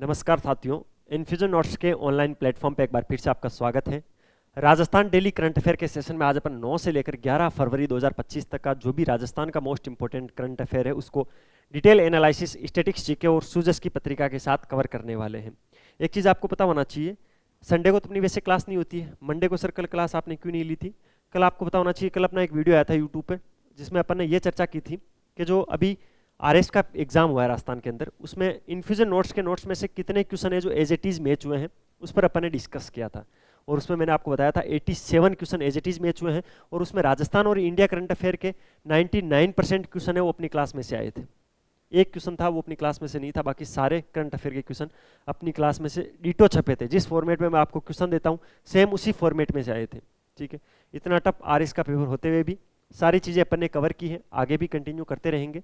नमस्कार साथियों, infusion notes के ऑनलाइन प्लेटफॉर्म पे एक बार फिर से आपका स्वागत है। राजस्थान डेली करंट अफेयर के सेशन में आज अपन 9 से लेकर 11 फरवरी 2025 तक का जो भी राजस्थान का मोस्ट इंपोर्टेंट करंट अफेयर है उसको डिटेल एनालिसिस, स्टैटिस्टिक्स जीके और सूजस की पत्रिका के साथ कवर करने वाले हैं। एक चीज़ आपको पता होना चाहिए, संडे को तो अपनी वैसे क्लास नहीं होती है। मंडे को सर कल क्लास आपने क्यों नहीं ली थी? कल आपको पता होना चाहिए, कल अपना एक वीडियो आया था यूट्यूब पे जिसमें अपन ने ये चर्चा की थी कि जो अभी आरएस का एग्जाम हुआ है राजस्थान के अंदर, उसमें इन्फ्यूजन नोट्स के नोट्स में से कितने क्वेश्चन है जो एज इट इज मैच हुए हैं, उस पर अपन ने डिस्कस किया था। और उसमें मैंने आपको बताया था 87 question as it is match हुए हैं और उसमें राजस्थान और इंडिया करंट अफेयर के 99% क्वेश्चन है वो अपनी क्लास में से आए थे। एक क्वेश्चन था वो अपनी क्लास में से नहीं था, बाकी सारे करंट अफेयर के क्वेश्चन अपनी क्लास में से डिटो छपे थे। जिस फॉर्मेट में मैं आपको क्वेश्चन देता हूँ सेम उसी फॉर्मेट में से आए थे। ठीक है, इतना टफ आरएस का पेपर होते हुए भी सारी चीज़ें अपन ने कवर की हैं, आगे भी कंटिन्यू करते रहेंगे।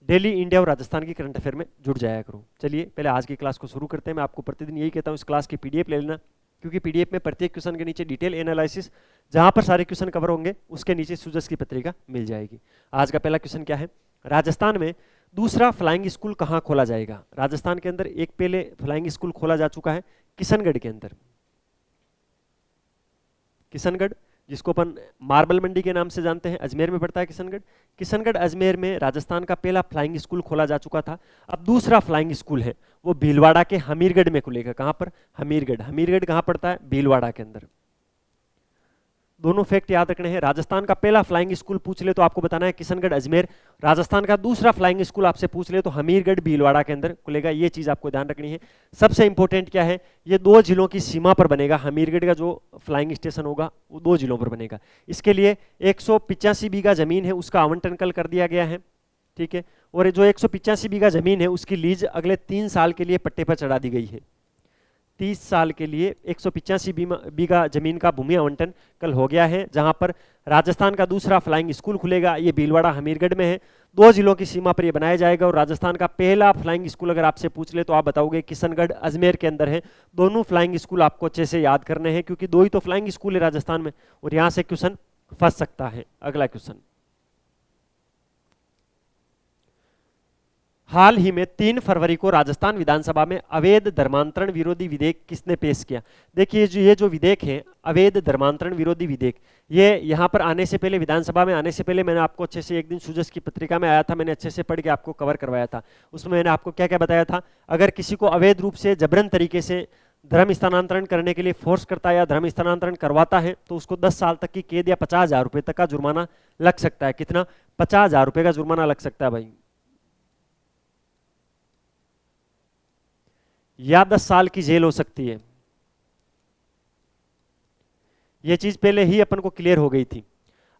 डेली इंडिया और राजस्थान की करंट अफेयर में जुड़ जाया करो। चलिए पहले आज की क्लास को शुरू करते हैं। मैं आपको प्रतिदिन यही कहता हूँ, इस क्लास की पीडीएफ ले लेना, क्योंकि पीडीएफ में प्रत्येक क्वेश्चन के नीचे डिटेल एनालिसिस, जहां पर सारे क्वेश्चन कवर होंगे उसके नीचे सूजस की पत्रिका मिल जाएगी। आज का पहला क्वेश्चन क्या है? राजस्थान में दूसरा फ्लाइंग स्कूल कहाँ खोला जाएगा? राजस्थान के अंदर एक पहले फ्लाइंग स्कूल खोला जा चुका है किशनगढ़ के अंदर। किशनगढ़, जिसको अपन मार्बल मंडी के नाम से जानते हैं, अजमेर में पड़ता है किशनगढ़। किशनगढ़ अजमेर में राजस्थान का पहला फ्लाइंग स्कूल खोला जा चुका था। अब दूसरा फ्लाइंग स्कूल है वो भीलवाड़ा के हमीरगढ़ में खुलेगा। कहां पर? हमीरगढ़। हमीरगढ़ कहां पड़ता है? भीलवाड़ा के अंदर। दोनों फैक्ट याद रखने हैं। राजस्थान का पहला फ्लाइंग स्कूल पूछ ले तो आपको बताना है किशनगढ़ अजमेर। राजस्थान का दूसरा फ्लाइंग स्कूल आपसे पूछ ले तो हमीरगढ़ भीलवाड़ा के अंदर खुलेगा। ये चीज आपको ध्यान रखनी है। सबसे इंपॉर्टेंट क्या है, ये दो जिलों की सीमा पर बनेगा। हमीरगढ़ का जो फ्लाइंग स्टेशन होगा वो दो जिलों पर बनेगा। इसके लिए 185 बीघा जमीन है उसका आवंटन कल कर दिया गया है। ठीक है, और जो 185 बीघा जमीन है उसकी लीज अगले 3 साल के लिए पट्टे पर चढ़ा दी गई है। 30 साल के लिए 185 बीघा जमीन का भूमि आवंटन कल हो गया है, जहां पर राजस्थान का दूसरा फ्लाइंग स्कूल खुलेगा। ये भीलवाड़ा हमीरगढ़ में है, दो जिलों की सीमा पर ये बनाया जाएगा। और राजस्थान का पहला फ्लाइंग स्कूल अगर आपसे पूछ ले तो आप बताओगे किशनगढ़ अजमेर के अंदर है। दोनों फ्लाइंग स्कूल आपको अच्छे से याद करने हैं, क्योंकि दो ही तो फ्लाइंग स्कूल है राजस्थान में और यहां से क्वेश्चन फंस सकता है। अगला क्वेश्चन, हाल ही में 3 फरवरी को राजस्थान विधानसभा में अवैध धर्मांतरण विरोधी विधेयक किसने पेश किया? देखिए ये जो विधेयक है अवैध धर्मांतरण विरोधी विधेयक, ये यहाँ पर आने से पहले, विधानसभा में आने से पहले मैंने आपको अच्छे से एक दिन सूजस की पत्रिका में आया था, मैंने अच्छे से पढ़ के आपको कवर करवाया था। उसमें मैंने आपको क्या क्या बताया था? अगर किसी को अवैध रूप से जबरन तरीके से धर्म स्थानांतरण करने के लिए फोर्स करता है या धर्म स्थानांतरण करवाता है तो उसको 10 साल तक की कैद या 50,000 रुपए तक का जुर्माना लग सकता है। कितना? 50,000 रुपए का जुर्माना लग सकता है भाई, या 10 साल की जेल हो सकती है। यह चीज पहले ही अपन को क्लियर हो गई थी।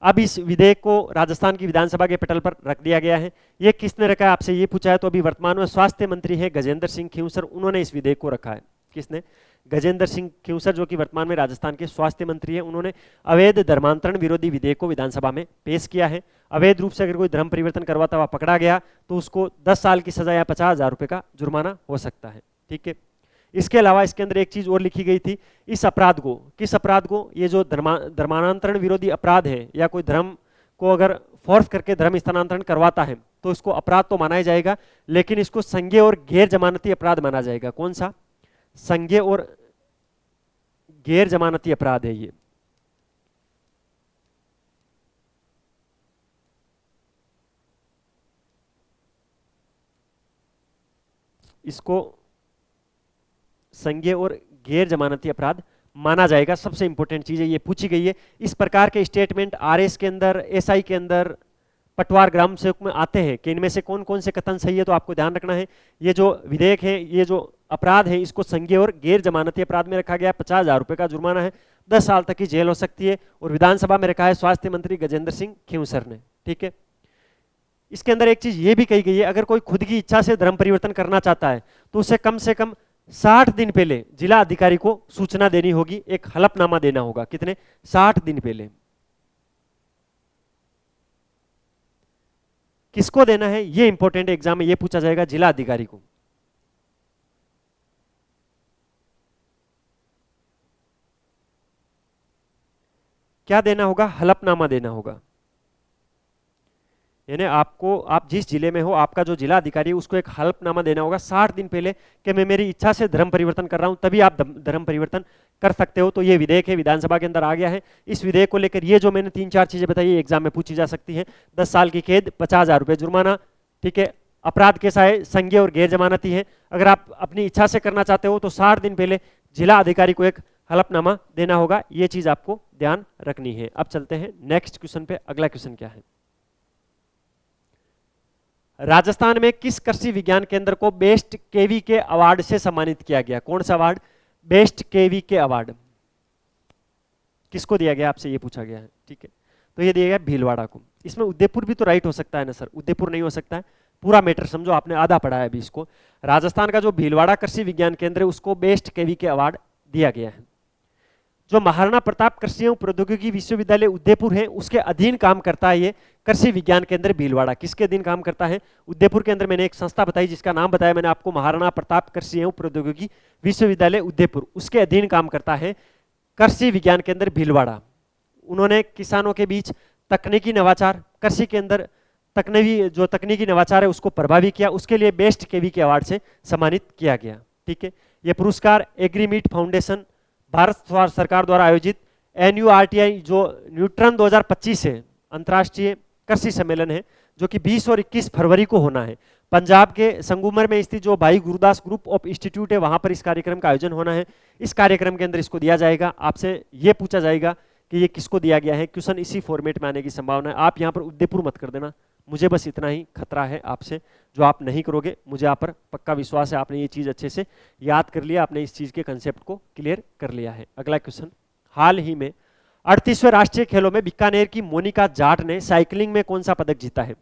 अब इस विधेयक को राजस्थान की विधानसभा के पटल पर रख दिया गया है। यह किसने रखा है आपसे ये पूछा है तो अभी वर्तमान में स्वास्थ्य मंत्री है गजेंद्र सिंह खींवसर, उन्होंने इस विधेयक को रखा है। किसने? गजेंद्र सिंह खींवसर, जो कि वर्तमान में राजस्थान के स्वास्थ्य मंत्री है, उन्होंने अवैध धर्मांतरण विरोधी विधेयक को विधानसभा में पेश किया है। अवैध रूप से अगर कोई धर्म परिवर्तन करवाता हुआ पकड़ा गया तो उसको 10 साल की सजा या 50,000 रुपए का जुर्माना हो सकता है। ठीक है, इसके अलावा इसके अंदर एक चीज और लिखी गई थी, इस अपराध को, किस अपराध को? ये जो धर्मांतरण विरोधी अपराध है या कोई धर्म को अगर फोर्स करके धर्म स्थानांतरण करवाता है तो इसको अपराध तो माना ही जाएगा, लेकिन इसको संज्ञेय और गैर जमानती अपराध माना जाएगा। कौन सा? संज्ञेय और गैर जमानती अपराध है ये। इसको संज्ञेय और गैर जमानती अपराध माना जाएगा। सबसे इंपॉर्टेंट चीज है ये पूछी गई है। इस प्रकार के स्टेटमेंट आरएस के अंदर, एसआई के अंदर, पटवार ग्राम सेवक में आते हैं कि इनमें से कौन कौन से कथन सही है, तो आपको ध्यान रखना है। ये जो विधेयक है, ये जो अपराध है, इसको संज्ञेय और गैर जमानती अपराध में रखा गया। 50,000 रुपए का जुर्माना है, 10 साल तक की जेल हो सकती है। और विधानसभा में रखा है स्वास्थ्य मंत्री गजेंद्र सिंह खींवसर ने। ठीक है, इसके अंदर एक चीज ये भी कही गई है, अगर कोई खुद की इच्छा से धर्म परिवर्तन करना चाहता है तो उसे कम से कम 60 दिन पहले जिला अधिकारी को सूचना देनी होगी, एक हलफनामा देना होगा। कितने? 60 दिन पहले। किसको देना है ये इंपॉर्टेंट एग्जाम में ये पूछा जाएगा, जिला अधिकारी को। क्या देना होगा? हलफनामा देना होगा। यानी आपको, आप जिस जिले में हो, आपका जो जिला अधिकारी है उसको एक हल्फनामा देना होगा 60 दिन पहले कि मैं मेरी इच्छा से धर्म परिवर्तन कर रहा हूं, तभी आप धर्म परिवर्तन कर सकते हो। तो ये विधेयक है, विधानसभा के अंदर आ गया है। इस विधेयक को लेकर ये जो मैंने 3-4 चीजें बताई एग्जाम में पूछी जा सकती है। 10 साल की कैद, 50,000 रुपये जुर्माना, ठीक है। अपराध कैसा है, संज्ञेय और गैर जमानती है। अगर आप अपनी इच्छा से करना चाहते हो तो 60 दिन पहले जिला अधिकारी को एक हलफनामा देना होगा। ये चीज आपको ध्यान रखनी है। अब चलते हैं नेक्स्ट क्वेश्चन पे। अगला क्वेश्चन क्या है, राजस्थान में किस कृषि विज्ञान केंद्र को बेस्ट केवी के अवार्ड से सम्मानित किया गया? कौन सा अवार्ड? बेस्ट केवी के अवार्ड किसको दिया गया, आपसे ये पूछा गया है, ठीक है। तो ये दिया गया भीलवाड़ा को। इसमें उदयपुर भी तो राइट हो सकता है ना सर, उदयपुर नहीं हो सकता है? पूरा मैटर समझो, आपने आधा पढ़ा है अभी इसको। राजस्थान का जो भीलवाड़ा कृषि विज्ञान केंद्र है उसको बेस्ट केवी के अवार्ड दिया गया है। जो महाराणा प्रताप कृषि एवं प्रौद्योगिकी विश्वविद्यालय उदयपुर है उसके अधीन काम करता है ये कृषि विज्ञान केंद्र भीलवाड़ा। किसके अधीन काम करता है? उदयपुर के अंदर मैंने एक संस्था बताई जिसका नाम बताया मैंने आपको, महाराणा प्रताप कृषि एवं प्रौद्योगिकी विश्वविद्यालय उदयपुर, उसके अधीन काम करता है कृषि विज्ञान केंद्र भीलवाड़ा। उन्होंने किसानों के बीच तकनीकी नवाचार, कृषि के अंदर तकनीकी नवाचार है उसको प्रभावी किया, उसके लिए बेस्ट केवी के अवार्ड से सम्मानित किया गया, ठीक है। यह पुरस्कार एग्रीमीट फाउंडेशन, भारत सरकार द्वारा आयोजित NURTI जो न्यूट्रन 2025 है, अंतर्राष्ट्रीय कृषि सम्मेलन है, जो कि 20 और 21 फरवरी को होना है। पंजाब के संगूमर में स्थित जो भाई गुरदास ग्रुप ऑफ इंस्टीट्यूट है वहां पर इस कार्यक्रम का आयोजन होना है। इस कार्यक्रम के अंदर इसको दिया जाएगा। आपसे ये पूछा जाएगा कि ये किसको दिया गया है, क्वेश्चन इसी फॉर्मेट में आने की संभावना है। आप यहाँ पर उदयपुर मत कर देना, मुझे बस इतना ही खतरा है आपसे, जो आप नहीं करोगे। मुझे आप पर पक्का विश्वास है, आपने ये चीज अच्छे से याद कर लिया, आपने इस चीज के कंसेप्ट को क्लियर कर लिया है। अगला क्वेश्चन, हाल ही में 38वें राष्ट्रीय खेलों में बीकानेर की मोनिका जाट ने साइकिलिंग में कौन सा पदक जीता है?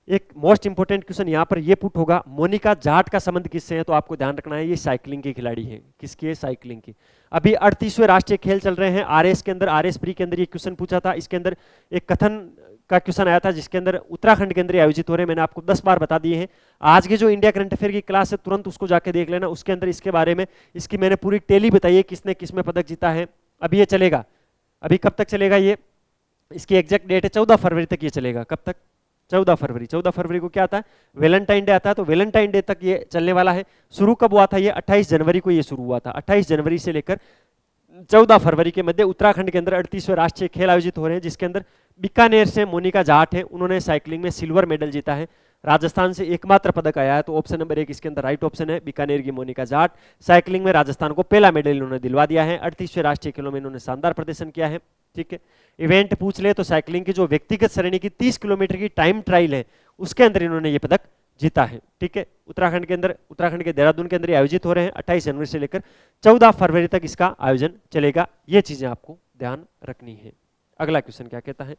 एक मोस्ट इंपोर्टेंट क्वेश्चन यहाँ पर ये पुट होगा, मोनिका जाट का संबंध किससे है? तो आपको ध्यान रखना है ये साइकिलिंग की खिलाड़ी है। किसकी है? साइकिलिंग की। अभी 38वें राष्ट्रीय खेल चल रहे हैं RS के अंदर, RS प्री के अंदर ये क्वेश्चन पूछा था। इसके अंदर एक कथन का क्वेश्चन आया था जिसके अंदर उत्तराखंड के अंदर आयोजित हो रहे हैं, मैंने आपको 10 बार बता दिए हैं। आज के जो इंडिया करंट अफेयर की क्लास है तुरंत उसको जाके देख लेना, उसके अंदर इसके बारे में इसकी मैंने पूरी टेली बताई है, किसने किसमें पदक जीता है। अभी ये चलेगा, अभी कब तक चलेगा ये, इसकी एग्जैक्ट डेट है 14 फरवरी तक ये चलेगा। कब तक? 14 फरवरी। 14 फरवरी को क्या आता है? वैलेंटाइन डे आता है, तो वैलेंटाइन डे तक ये चलने वाला है। शुरू कब हुआ था ये? 28 जनवरी को ये शुरू हुआ था। 28 जनवरी से लेकर 14 फरवरी के मध्य उत्तराखंड के अंदर 38वें राष्ट्रीय खेल आयोजित हो रहे हैं, जिसके अंदर बीकानेर से मोनिका जाट है, उन्होंने साइकिलिंग में सिल्वर मेडल जीता है। राजस्थान से एकमात्र पदक आया है, तो ऑप्शन नंबर 1 इसके अंदर राइट ऑप्शन है, बीकानेर की मोनिका जाट। साइकिलिंग में राजस्थान को पहला मेडल इन्होंने दिलवा दिया है। 38वें राष्ट्रीय खेलों में इन्होंने शानदार प्रदर्शन किया है, ठीक है। इवेंट पूछ ले तो साइकिलिंग की जो व्यक्तिगत श्रेणी की 30 किलोमीटर की टाइम ट्रायल है उसके अंदर इन्होंने ये पदक जीता है, ठीक है। उत्तराखंड के अंदर, उत्तराखंड के देहरादून के अंदर आयोजित हो रहे हैं। 28 जनवरी से लेकर 14 फरवरी तक इसका आयोजन चलेगा। ये चीजें आपको ध्यान रखनी है। अगला क्वेश्चन क्या कहता है,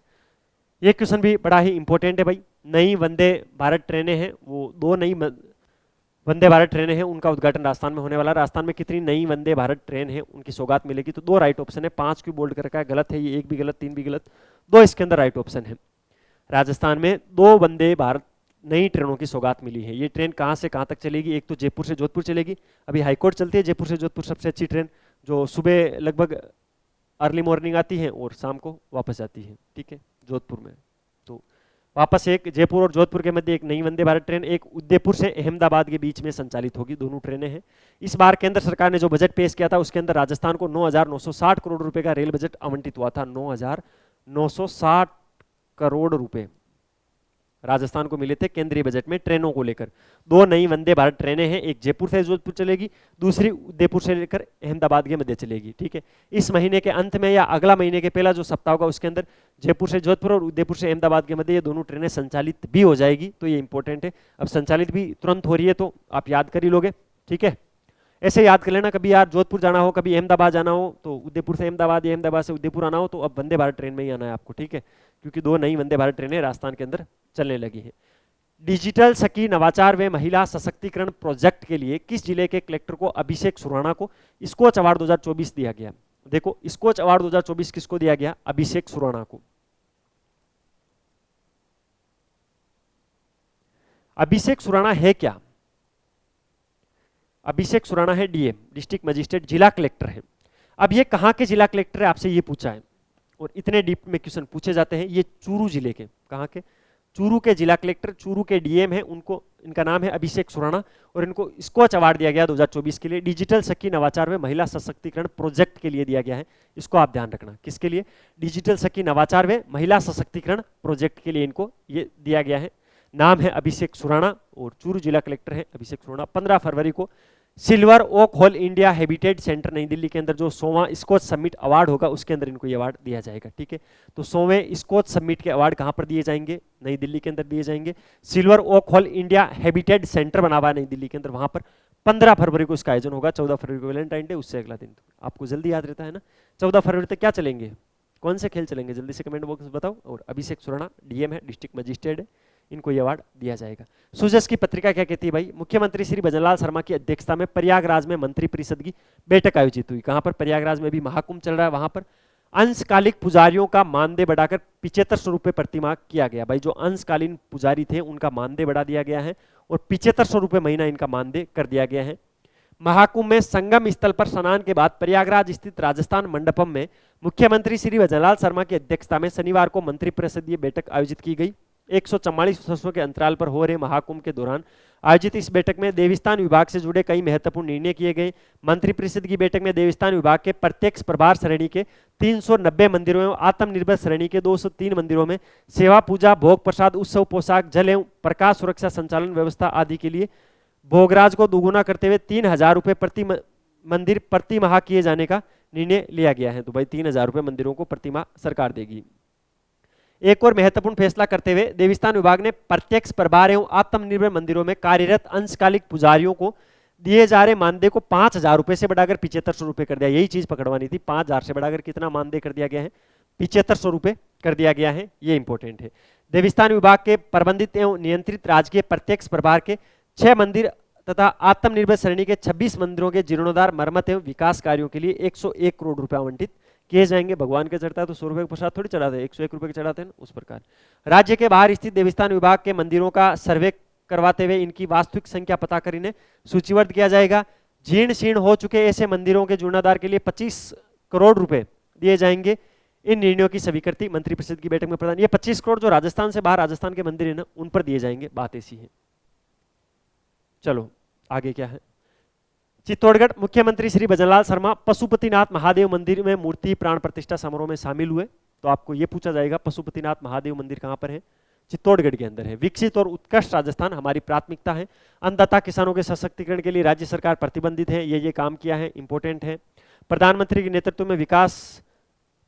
ये क्वेश्चन भी बड़ा ही इंपॉर्टेंट है भाई। नई वंदे भारत ट्रेनें हैं, वो 2 नई वंदे भारत ट्रेनें हैं, उनका उद्घाटन राजस्थान में होने वाला है। राजस्थान में कितनी नई वंदे भारत ट्रेन है, उनकी सौगात मिलेगी? तो 2 राइट ऑप्शन है, 5 क्यों बोल्ड कर रखा है? गलत है ये, 1 भी गलत, 3 भी गलत, 2 इसके अंदर राइट ऑप्शन है। राजस्थान में 2 वंदे भारत नई ट्रेनों की सौगात मिली है। ये ट्रेन कहाँ से कहाँ तक चलेगी? एक तो जयपुर से जोधपुर चलेगी, अभी हाईकोर्ट चलती है जयपुर से जोधपुर सबसे अच्छी ट्रेन, जो सुबह लगभग अर्ली मॉर्निंग आती है और शाम को वापस जाती है, ठीक है, जोधपुर में। तो वापस एक जयपुर और जोधपुर के मध्य एक नई वंदे भारत ट्रेन, एक उदयपुर से अहमदाबाद के बीच में संचालित होगी। दोनों ट्रेनें हैं। इस बार केंद्र सरकार ने जो बजट पेश किया था उसके अंदर राजस्थान को 9,960 करोड़ रुपए का रेल बजट आवंटित हुआ था। 9,960 करोड़ रुपए राजस्थान को मिले थे केंद्रीय बजट में ट्रेनों को लेकर। 2 नई वंदे भारत ट्रेनें हैं, एक जयपुर से जोधपुर चलेगी, दूसरी उदयपुर से लेकर अहमदाबाद के मध्य चलेगी, ठीक है। इस महीने के अंत में या अगला महीने के पहला जो सप्ताह होगा उसके अंदर जयपुर से जोधपुर और उदयपुर से अहमदाबाद के मध्य ये दोनों ट्रेनें संचालित भी हो जाएगी, तो ये इंपॉर्टेंट है। अब संचालित भी तुरंत हो रही है तो आप याद कर ही लोगे, ठीक है। ऐसे याद कर लेना, कभी यार जोधपुर जाना हो, कभी अहमदाबाद जाना हो तो उदयपुर से अहमदाबाद या अहमदाबाद से उदयपुर आना हो तो अब वंदे भारत ट्रेन में ही आना है आपको, ठीक है, क्योंकि 2 नई वंदे भारत ट्रेनें राजस्थान के अंदर चलने लगी है। डिजिटल सखी नवाचार व महिला सशक्तिकरण प्रोजेक्ट के लिए किस जिले के कलेक्टर को अभिषेक सुराणा को स्कोच अवार्ड 2024 दिया गया? देखो, स्कोच अवार्ड 2024 किसको दिया गया? अभिषेक सुराणा को। अभिषेक सुराणा है क्या? अभिषेक सुराणा है डीएम, डिस्ट्रिक्ट मजिस्ट्रेट, जिला कलेक्टर है। अब ये कहां के जिला कलेक्टर है, आपसे ये पूछा है, और इतने डीप में क्वेश्चन पूछे जाते हैं। ये चूरू जिले के, कहां के? चूरू के जिला कलेक्टर, चूरू के डीएम है, उनको, इनका नाम है अभिषेक सुराणा, और इनको स्कॉच अवार्ड दिया गया 2024 के लिए डिजिटल सखी नवाचार में महिला सशक्तिकरण प्रोजेक्ट के लिए दिया गया है। इसको आप ध्यान रखना, किसके लिए? डिजिटल सखी नवाचार में महिला सशक्तिकरण प्रोजेक्ट के लिए इनको ये दिया गया है। नाम है अभिषेक सुराणा और चूरू जिला कलेक्टर है अभिषेक सुराणा। 15 फरवरी को Silver Oak Hall India Habitat Centre New Delhi के अंदर जो 100वां स्कॉच समिट अवार्ड होगा उसके अंदर इनको ये अवार्ड दिया जाएगा, ठीक है। तो 100वें स्कॉच समिट के अवार्ड कहां पर दिए जाएंगे? नई दिल्ली के अंदर दिए जाएंगे। Silver Oak Hall India Habitat Centre बना हुआ है नई दिल्ली के अंदर, वहां पर 15 फरवरी को इसका आयोजन होगा। 14 फरवरी को वैलेंटाइन डे, उससे अगला दिन। आपको जल्दी याद रहता है ना। 14 फरवरी तक क्या चलेंगे, कौन से खेल चलेंगे, जल्दी से कमेंट बॉक्स में बताओ। और अभिषेक सुराणा डीएम है, डिस्ट्रिक्ट मजिस्ट्रेट है, इनको यह अवार्ड दिया जाएगा। सुजस की पत्रिका क्या कहती है भाई? मुख्यमंत्री श्री भजनलाल शर्मा की अध्यक्षता में प्रयागराज में मंत्री परिषद की बैठक आयोजित हुई। कहां पर? प्रयागराज में भी महाकुंभ चल रहा है, वहां पर अंशकालिक पुजारियों का मानदेय बढ़ाकर 7500 रुपए प्रतिमाह किया गया। भाई जो अंशकालीन पुजारी थे उनका मानदेय बढ़ा दिया गया है और 7500 रुपए महीना इनका मानदेय कर दिया गया है। महाकुंभ में संगम स्थल पर स्नान के बाद प्रयागराज स्थित राजस्थान मंडपम में मुख्यमंत्री श्री भजनलाल शर्मा की अध्यक्षता में शनिवार को मंत्रिपरिषदीय बैठक आयोजित की गई। 144 वर्षों के अंतराल पर हो रहे महाकुंभ के दौरान आयोजित इस बैठक में देवस्थान विभाग से जुड़े कई महत्वपूर्ण निर्णय किए गए। मंत्रिपरिषद की बैठक में देवस्थान विभाग के प्रत्यक्ष प्रभार श्रेणी के 390 मंदिरों एवं आत्मनिर्भर श्रेणी के 203 मंदिरों में सेवा पूजा, भोग प्रसाद, उत्सव, पोशाक, जल एवं प्रकाश सुरक्षा संचालन व्यवस्था आदि के लिए भोगराज को दोगुना करते हुए 3000 रुपए प्रति मंदिर प्रति माह किए जाने का निर्णय लिया गया है। तो भाई 3000 रुपए मंदिरों को प्रति माह सरकार देगी। एक और महत्वपूर्ण फैसला करते हुए देवस्थान विभाग ने प्रत्यक्ष प्रभार एवं आत्मनिर्भर मंदिरों में कार्यरत अंशकालिक पुजारियों को दिए जा रहे मानदेय को 5000 रुपए से बढ़ाकर 7500 रुपए कर दिया। यही चीज पकड़वानी थी, 5000 से बढ़ाकर कितना मानदेय कर दिया गया है? 7500 रुपए कर दिया गया है। ये इंपॉर्टेंट है। देवस्थान विभाग के प्रबंधित एवं नियंत्रित राजकीय प्रत्यक्ष प्रभार के 6 मंदिर तथा आत्मनिर्भर श्रेणी के 26 मंदिरों के जीर्णोद्धार, मरम्मत एवं विकास कार्यों के लिए 101 करोड़ रुपए आवंटित किए जाएंगे। भगवान के चढ़ता है तो 100 रुपए का प्रसाद थोड़ी चढ़ाते हैं, 101 रुपए के चढ़ाते हैं ना, उस प्रकार राज्य के बाहर स्थित देवस्थान विभाग के मंदिरों का सर्वे करवाते हुए इनकी वास्तविक संख्या पता कर इन्हें सूचीबद्ध किया जाएगा। जीर्ण शीर्ण हो चुके ऐसे मंदिरों के जीर्णोद्धार के लिए 25 करोड़ रुपए दिए जाएंगे। इन निर्णयों की स्वीकृति मंत्रिपरिषद की बैठक में प्रदान। ये 25 करोड़ जो राजस्थान से बाहर राजस्थान के मंदिर है ना, उन पर दिए जाएंगे। बात ऐसी है। चलो आगे क्या है? चित्तौड़गढ़ मुख्यमंत्री श्री भजनलाल शर्मा पशुपतिनाथ महादेव मंदिर में मूर्ति प्राण प्रतिष्ठा समारोह में शामिल हुए। तो आपको यह पूछा जाएगा पशुपतिनाथ महादेव मंदिर कहां पर है? चित्तौड़गढ़ के अंदर है। विकसित और उत्कृष्ट राजस्थान हमारी प्राथमिकता है। अन्नदाता किसानों के सशक्तिकरण के लिए राज्य सरकार प्रतिबंधित है। ये काम किया है, इंपॉर्टेंट है। प्रधानमंत्री के नेतृत्व में विकास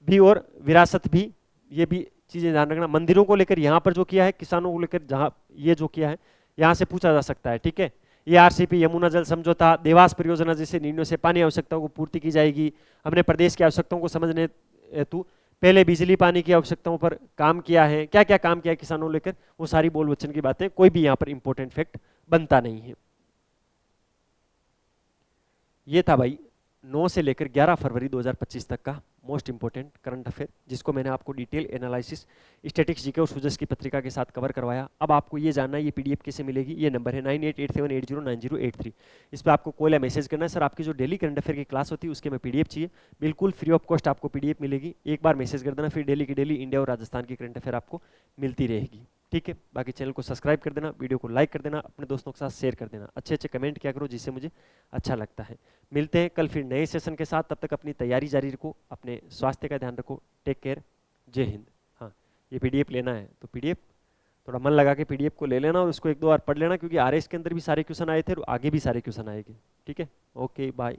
भी और विरासत भी, ये भी चीजें ध्यान रखना। मंदिरों को लेकर यहाँ पर जो किया है, किसानों को लेकर जहाँ ये जो किया है, यहाँ से पूछा जा सकता है, ठीक है। ये आरसीपी, यमुना जल समझौता, देवास परियोजना जैसे निर्णयों से पानी आवश्यकताओं को पूर्ति की जाएगी। हमने प्रदेश की आवश्यकताओं को समझने हेतु पहले बिजली पानी की आवश्यकताओं पर काम किया है। क्या क्या काम किया है किसानों को लेकर, वो सारी बोल वचन की बातें, कोई भी यहाँ पर इंपॉर्टेंट फैक्ट बनता नहीं है। ये था भाई 9 से लेकर 11 फरवरी 2025 तक का मोस्ट इंपोर्टेंट करंट अफेयर, जिसको मैंने आपको डिटेल एनालिसिस, स्टैटिक्स, जीके और सुजस की पत्रिका के साथ कवर करवाया। अब आपको ये जानना है ये पीडीएफ कैसे मिलेगी। ये नंबर है 9887809083। इस पर आपको कॉल या मैसेज करना है। सर आपकी जो डेली करंट अफेयर की क्लास होती है उसके में पीडीएफ चाहिए, बिल्कुल फ्री ऑफ कॉस्ट आपको पीडीएफ मिलेगी। एक बार मैसेज कर देना, फिर डेली की डेली इंडिया और राजस्थान की करंट अफेयर आपको मिलती रहेगी, ठीक है। बाकी चैनल को सब्सक्राइब कर देना, वीडियो को लाइक कर देना, अपने दोस्तों के साथ शेयर कर देना, अच्छे अच्छे कमेंट किया करो जिससे मुझे अच्छा लगता है। मिलते हैं कल फिर नए सेशन के साथ, तब तक अपनी तैयारी जारी रखो, अपने स्वास्थ्य का ध्यान रखो। टेक केयर, जय हिंद। हाँ, ये पीडीएफ लेना है तो पीडीएफ थोड़ा मन लगा के पीडीएफ को ले लेना और उसको 1-2 बार पढ़ लेना, क्योंकि आरएस के अंदर भी सारे क्वेश्चन आए थे और आगे भी सारे क्वेश्चन आएंगे, ठीक है। Okay bye.